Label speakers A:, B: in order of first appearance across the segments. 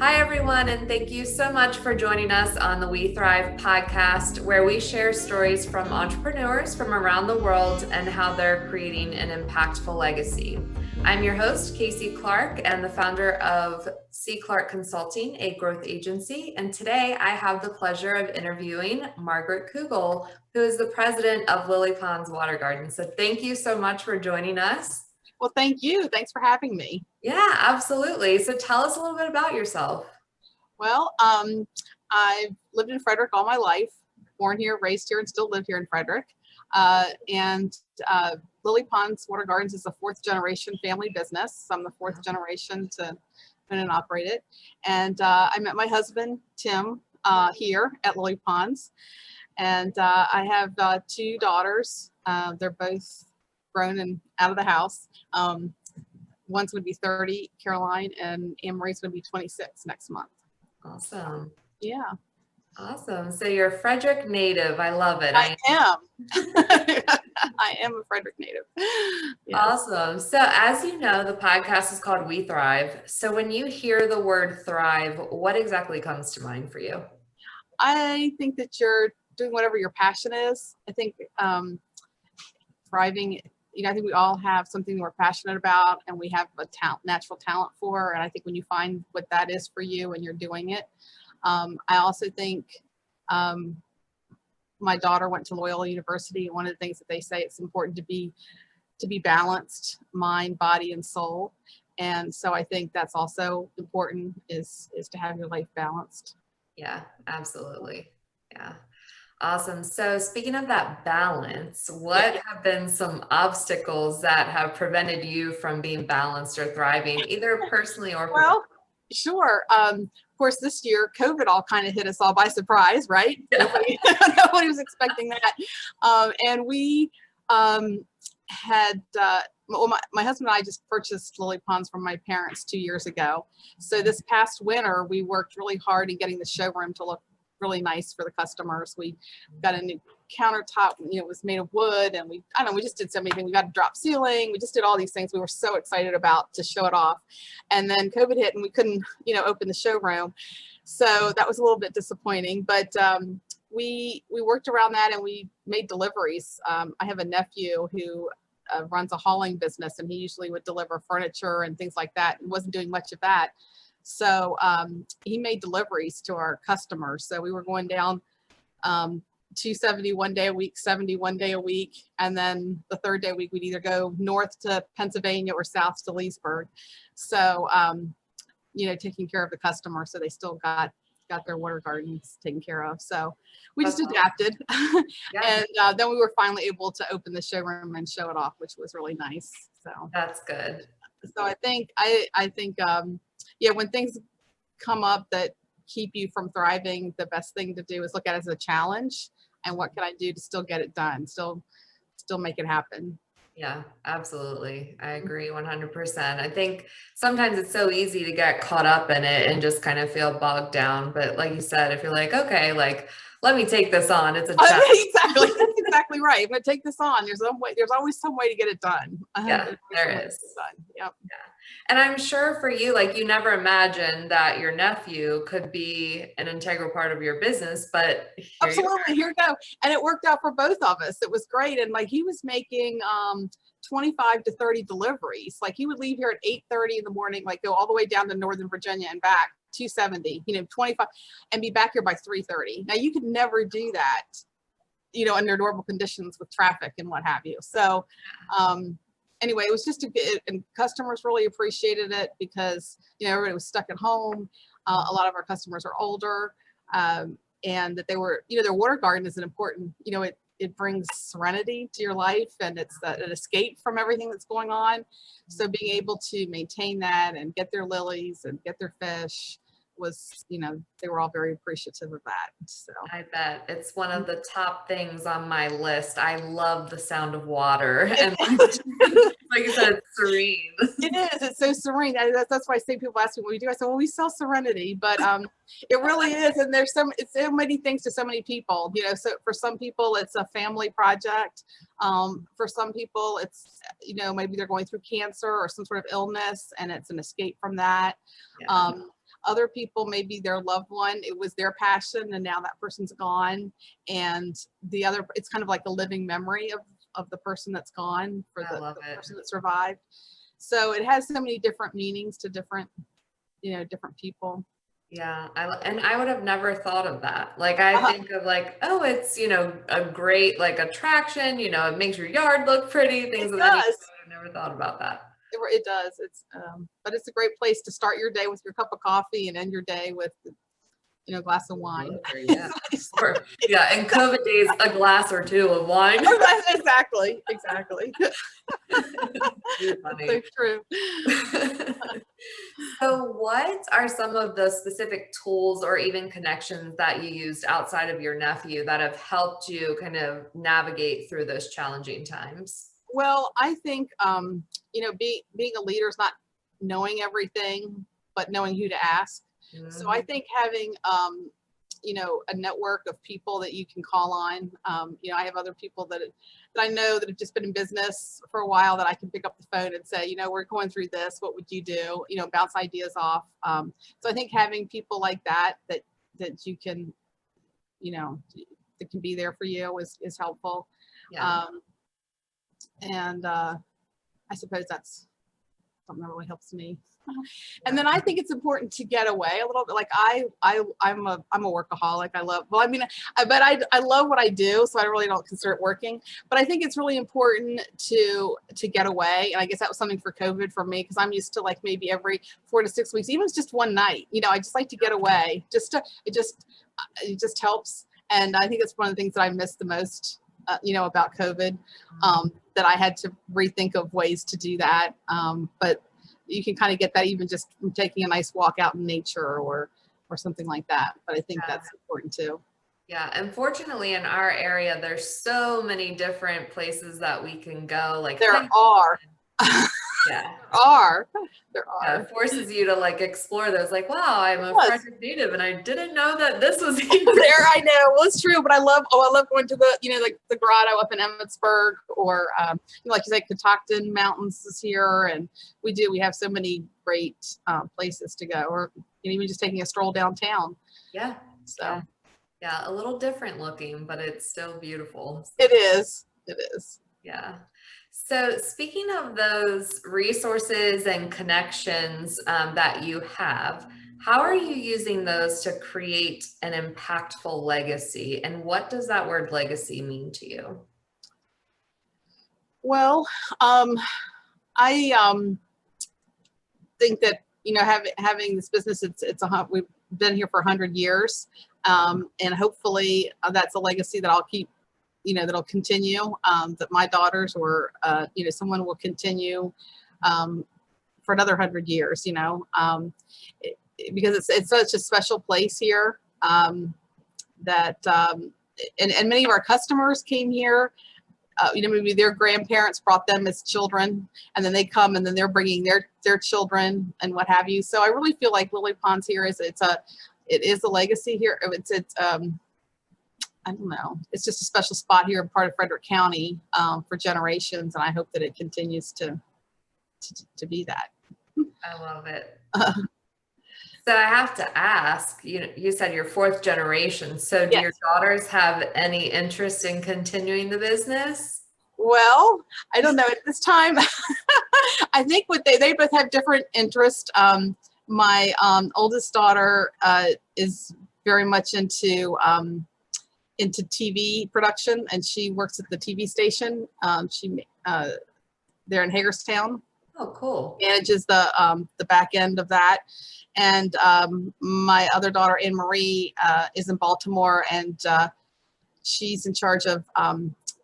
A: Hi, everyone, and thank you so much for joining us on the weTHRIVE podcast, where we share stories from entrepreneurs from around the world and how they're creating an impactful legacy. I'm your host, Casey Clark, and the founder of C. Clark Consulting, a growth agency. And today I have the pleasure of interviewing Margaret Koogle, who is the president of Lilypons Water Gardens. So thank you so much for joining us.
B: Well, thank you. Thanks for having me.
A: Yeah, absolutely. So tell us a little bit about yourself.
B: Well, I've lived in Frederick all my life, born here, raised here, and still live here in Frederick. Lilypons Water Gardens is a fourth generation family business. I'm the fourth generation to own and operate it. And I met my husband, Tim, here at Lilypons. And I have two daughters. They're both grown and out of the house. One's going to be 30, Caroline, and Anne-Marie's going to be 26 next month.
A: Awesome.
B: Yeah.
A: Awesome. So you're a Frederick native. I love it.
B: I am. I am a Frederick native.
A: Yes. Awesome. So as you know, the podcast is called weTHRIVE. So when you hear the word thrive, what exactly comes to mind for you?
B: I think that you're doing whatever your passion is. I think thriving, I think we all have something we're passionate about and we have a natural talent for. And I think when you find what that is for you and you're doing it, I also think my daughter went to Loyola University, and one of the things that they say, it's important to be balanced, mind, body, and soul. And so I think that's also important is to have your life balanced.
A: Yeah, absolutely. Yeah. Awesome. So speaking of that balance, what have been some obstacles that have prevented you from being balanced or thriving, either personally or professionally?
B: Well, sure. Of course, this year, COVID all kind of hit us all by surprise, right?
A: Yeah.
B: Nobody was expecting that. And we had, my husband and I just purchased Lilypons from my parents 2 years ago. So this past winter, we worked really hard in getting the showroom to look really nice for the customers. We got a new countertop, it was made of wood, and we just did so many things. We got a drop ceiling. We just did all these things we were so excited about to show it off. And then COVID hit and we couldn't, open the showroom. So that was a little bit disappointing, but we worked around that and we made deliveries. I have a nephew who runs a hauling business, and he usually would deliver furniture and things like that. He wasn't doing much of that. So he made deliveries to our customers. So we were going down 270 one day a week, 70 one day a week. And then the third day a week, we'd either go north to Pennsylvania or south to Leesburg. So, taking care of the customer. So they still got their water gardens taken care of. So we just adapted. Yeah. And then we were finally able to open the showroom and show it off, which was really nice. So
A: that's good.
B: So I think, when things come up that keep you from thriving, the best thing to do is look at it as a challenge and what can I do to still get it done, still make it happen.
A: Yeah, absolutely. I agree 100%. I think sometimes it's so easy to get caught up in it and just kind of feel bogged down. But like you said, if you're like, okay, let me take this on. It's a challenge.
B: Exactly. That's exactly right. I'm going to take this on. There's always some way to get it done.
A: Yeah, there is.
B: Yep.
A: Yeah. And I'm sure for you, you never imagined that your nephew could be an integral part of your business, but
B: absolutely, here we go. And it worked out for both of us. It was great. And he was making 25 to 30 deliveries. He would leave here at 8:30 in the morning, go all the way down to Northern Virginia and back, 270, 25, and be back here by 3:30. Now you could never do that, under normal conditions with traffic and what have you. So, anyway, it was just and customers really appreciated it because, everybody was stuck at home. A lot of our customers are older, and that they were, their water garden is an important, it brings serenity to your life, and it's an escape from everything that's going on. So being able to maintain that and get their lilies and get their fish was, they were all very appreciative of that. So
A: I bet it's one of the top things on my list. I love the sound of water, and like you said, it's serene.
B: It is. It's so serene. That's why I say, people ask me what we do. I say, well, we sell serenity, but it really is. And it's so many things to so many people. So for some people, it's a family project. For some people, it's maybe they're going through cancer or some sort of illness, and it's an escape from that. Yeah. other people, maybe their loved one, it was their passion and now that person's gone. And the other, it's kind of like a living memory of the person that's gone for the person that survived. So it has so many different meanings to different, different people.
A: Yeah, and I would have never thought of that. Like I think of like, oh, it's, a great like attraction, it makes your yard look pretty, things of that nature. I've never thought about that.
B: It does. But it's a great place to start your day with your cup of coffee and end your day with, a glass of wine.
A: Yeah. Yeah, in COVID days, a glass or two of wine.
B: Exactly.
A: Funny.
B: So true.
A: So what are some of the specific tools or even connections that you used outside of your nephew that have helped you kind of navigate through those challenging times?
B: Well, I think, being a leader is not knowing everything, but knowing who to ask. Mm-hmm. So I think having, a network of people that you can call on. I have other people that I know that have just been in business for a while that I can pick up the phone and say, we're going through this. What would you do? Bounce ideas off. So I think having people like that you can, that can be there for you is helpful. Yeah. And I suppose that's something that really helps me. And then I think it's important to get away a little bit. Like I'm a workaholic. I love what I do, so I really don't consider it working. But I think it's really important to get away. And I guess that was something for COVID for me, because I'm used to like maybe every 4 to 6 weeks, even if it's just one night. I just like to get away. It just helps. And I think it's one of the things that I miss the most. About COVID, that I had to rethink of ways to do that. But you can kind of get that even just from taking a nice walk out in nature or something like that. But I think that's important too.
A: Yeah. And fortunately in our area, there's so many different places that we can go. Like
B: there are.
A: Yeah.
B: There are.
A: Yeah, it forces you to like explore those. Like, wow, I'm a Frederick native, and I didn't know that this was here.
B: There. I know. Well, it's true, but I love going to the like the grotto up in Emmitsburg, or like you said, Catoctin Mountains is here, and we have so many great places to go, or even just taking a stroll downtown.
A: Yeah.
B: So.
A: Yeah, a little different looking, but it's still beautiful. So.
B: It is.
A: Yeah. So speaking of those resources and connections that you have, how are you using those to create an impactful legacy? And what does that word legacy mean to you?
B: Well, I think that, having this business, we've been here for 100 years. And hopefully that's a legacy that I'll keep, that'll continue, that my daughters or, someone will continue for another 100 years, because it's such a special place here, that, and many of our customers came here, maybe their grandparents brought them as children, and then they come and then they're bringing their children and what have you. So I really feel like Lilypons here it is a legacy here. I don't know. It's just a special spot here in part of Frederick County for generations, and I hope that it continues to be that.
A: I love it. So I have to ask, you said you're 4th generation. So do your daughters have any interest in continuing the business?
B: Well, I don't know at this time. I think they both have different interests. My oldest daughter is very much into TV production, and she works at the TV station. They're in Hagerstown.
A: Oh, cool.
B: Manages the back end of that. And my other daughter, Anne Marie, is in Baltimore, and she's in charge of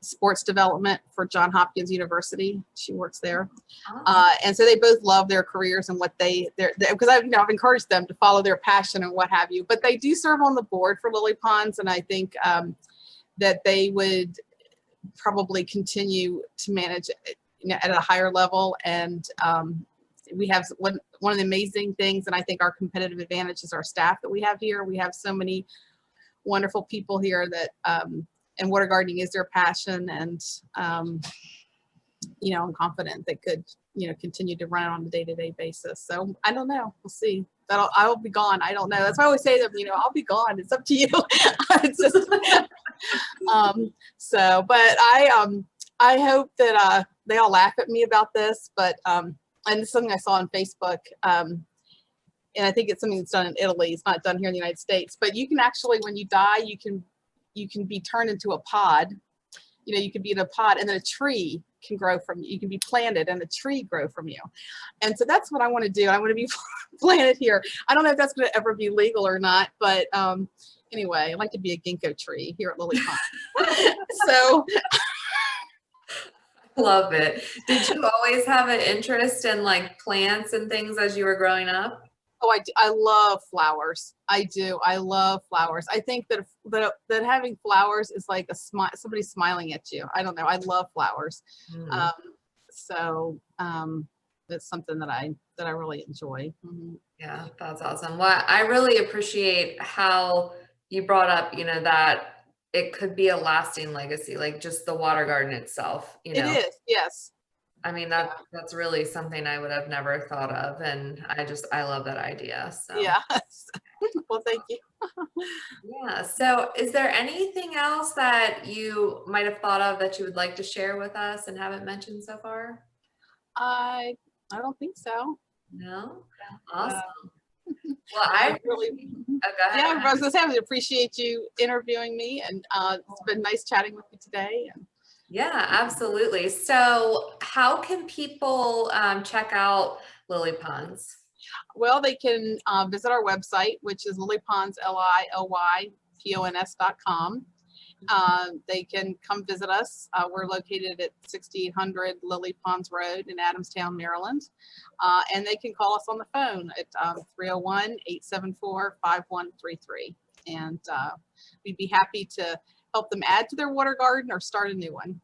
B: sports development for Johns Hopkins University. She works there. Oh. And so they both love their careers and what because I've encouraged them to follow their passion and what have you. But they do serve on the board for Lilypons, and I think that they would probably continue to manage at a higher level. And we have one of the amazing things, and I think our competitive advantage is our staff that we have here. We have so many wonderful people here that, and water gardening is their passion, and I'm confident that continue to run it on a day-to-day basis. So I don't know. We'll see. I'll be gone. I don't know. That's why I always say that, I'll be gone. It's up to you. It's just, but I hope that they all laugh at me about this, but and it's something I saw on Facebook. And I think it's something that's done in Italy. It's not done here in the United States, but you can actually, when you die, you can be turned into a pod. You could be in a pod, and then a tree can grow from you. You can be planted and a tree grow from you. And so that's what I want to do. I want to be planted here. I don't know if that's going to ever be legal or not, but anyway, I'd like to be a ginkgo tree here at Lilypons. So
A: love it. Did you always have an interest in like plants and things as you were growing up?
B: Oh, I do. I love flowers. I do. I love flowers. I think that having flowers is like somebody smiling at you. I don't know. I love flowers. So that's something that I really enjoy. Mm-hmm.
A: Yeah, that's awesome. Well, I really appreciate how you brought up, that it could be a lasting legacy, like just the water garden itself.
B: It is. Yes.
A: I mean, that's really something I would have never thought of. And I love that idea. So
B: yeah. Well, thank you.
A: Yeah. So is there anything else that you might have thought of that you would like to share with us and haven't mentioned so far?
B: I don't think so.
A: No? Awesome. Well, I really,
B: go ahead. I was going to say, I appreciate you interviewing me, and it's been nice chatting with you today.
A: Yeah, absolutely. So how can people check out Lilypons?
B: Well, they can visit our website, which is lilypons, lilypons.com. They can come visit us. We're located at 6800 Lilypons Road in Adamstown, Maryland. And they can call us on the phone at 301-874-5133. And we'd be happy to help them add to their water garden or start a new one.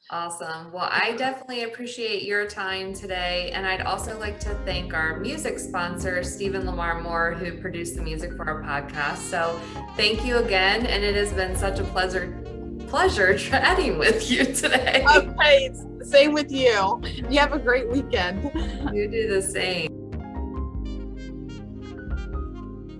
A: Awesome. Well, I definitely appreciate your time today. And I'd also like to thank our music sponsor, Stephen Lamar Moore, who produced the music for our podcast. So thank you again. And it has been such a pleasure chatting with you today.
B: Okay, same with you. You have a great weekend.
A: You do the same.